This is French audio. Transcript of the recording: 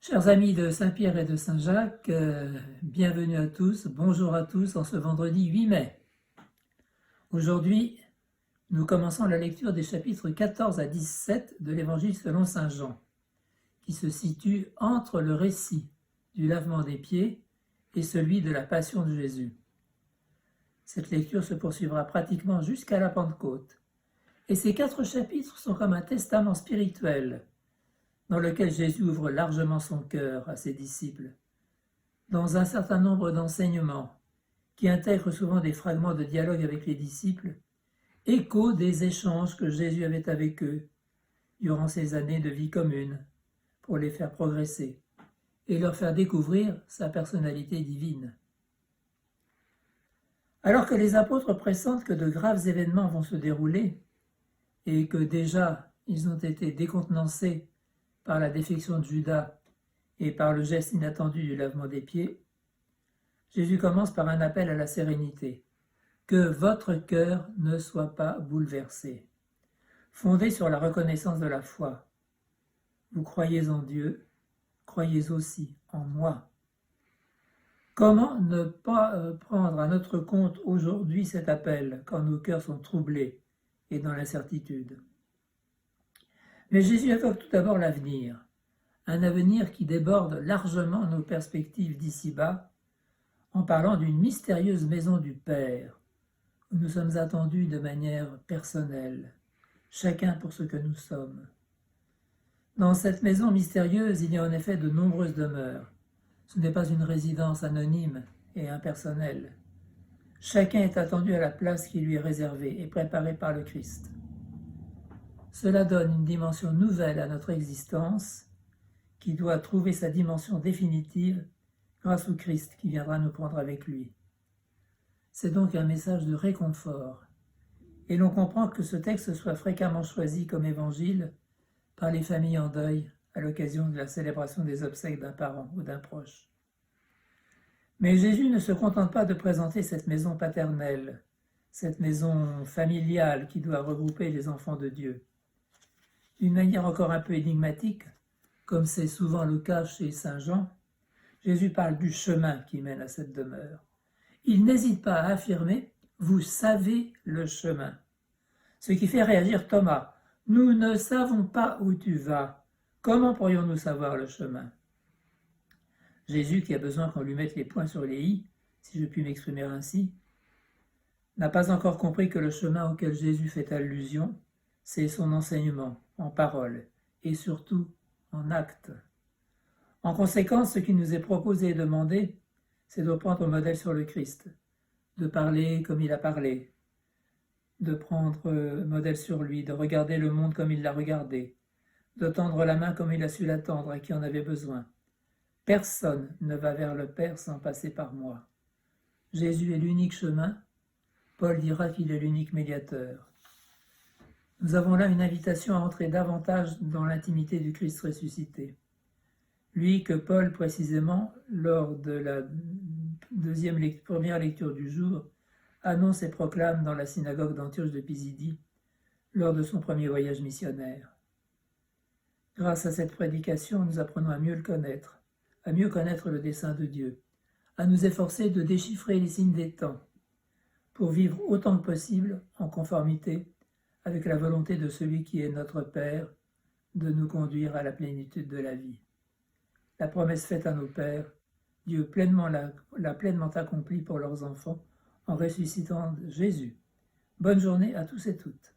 Chers amis de Saint-Pierre et de Saint-Jacques, bienvenue à tous, bonjour à tous en ce vendredi 8 mai. Aujourd'hui, nous commençons la lecture des chapitres 14 à 17 de l'Évangile selon Saint Jean, qui se situe entre le récit du lavement des pieds et celui de la passion de Jésus. Cette lecture se poursuivra pratiquement jusqu'à la Pentecôte, et ces 4 chapitres sont comme un testament spirituel dans lequel Jésus ouvre largement son cœur à ses disciples, dans un certain nombre d'enseignements qui intègrent souvent des fragments de dialogue avec les disciples, écho des échanges que Jésus avait avec eux durant ces années de vie commune pour les faire progresser et leur faire découvrir sa personnalité divine. Alors que les apôtres pressentent que de graves événements vont se dérouler et que déjà ils ont été décontenancés par la défection de Judas et par le geste inattendu du lavement des pieds, Jésus commence par un appel à la sérénité. Que votre cœur ne soit pas bouleversé. Fondé sur la reconnaissance de la foi. Vous croyez en Dieu, croyez aussi en moi. Comment ne pas prendre à notre compte aujourd'hui cet appel quand nos cœurs sont troublés et dans l'incertitude ? Mais Jésus évoque tout d'abord l'avenir, un avenir qui déborde largement nos perspectives d'ici-bas, en parlant d'une mystérieuse maison du Père, où nous sommes attendus de manière personnelle, chacun pour ce que nous sommes. Dans cette maison mystérieuse, il y a en effet de nombreuses demeures. Ce n'est pas une résidence anonyme et impersonnelle. Chacun est attendu à la place qui lui est réservée et préparée par le Christ. Cela donne une dimension nouvelle à notre existence qui doit trouver sa dimension définitive grâce au Christ qui viendra nous prendre avec lui. C'est donc un message de réconfort. Et l'on comprend que ce texte soit fréquemment choisi comme évangile par les familles en deuil à l'occasion de la célébration des obsèques d'un parent ou d'un proche. Mais Jésus ne se contente pas de présenter cette maison paternelle, cette maison familiale qui doit regrouper les enfants de Dieu. D'une manière encore un peu énigmatique, comme c'est souvent le cas chez Saint Jean, Jésus parle du chemin qui mène à cette demeure. Il n'hésite pas à affirmer « Vous savez le chemin », ce qui fait réagir Thomas. « Nous ne savons pas où tu vas. Comment pourrions-nous savoir le chemin ?» Jésus, qui a besoin qu'on lui mette les points sur les i, si je puis m'exprimer ainsi, n'a pas encore compris que le chemin auquel Jésus fait allusion, c'est son enseignement en parole et surtout en acte. En conséquence, ce qui nous est proposé et demandé, c'est de prendre modèle sur le Christ, de parler comme il a parlé, de prendre modèle sur lui, de regarder le monde comme il l'a regardé, de tendre la main comme il a su la tendre à qui en avait besoin. Personne ne va vers le Père sans passer par moi. Jésus est l'unique chemin, Paul dira qu'il est l'unique médiateur. Nous avons là une invitation à entrer davantage dans l'intimité du Christ ressuscité. Lui que Paul, précisément, lors de la première lecture du jour, annonce et proclame dans la synagogue d'Antioche de Pisidie, lors de son premier voyage missionnaire. Grâce à cette prédication, nous apprenons à mieux le connaître, à mieux connaître le dessein de Dieu, à nous efforcer de déchiffrer les signes des temps, pour vivre autant que possible en conformité avec la volonté de celui qui est notre Père, de nous conduire à la plénitude de la vie. La promesse faite à nos pères, Dieu l'a pleinement accomplie pour leurs enfants en ressuscitant Jésus. Bonne journée à tous et toutes.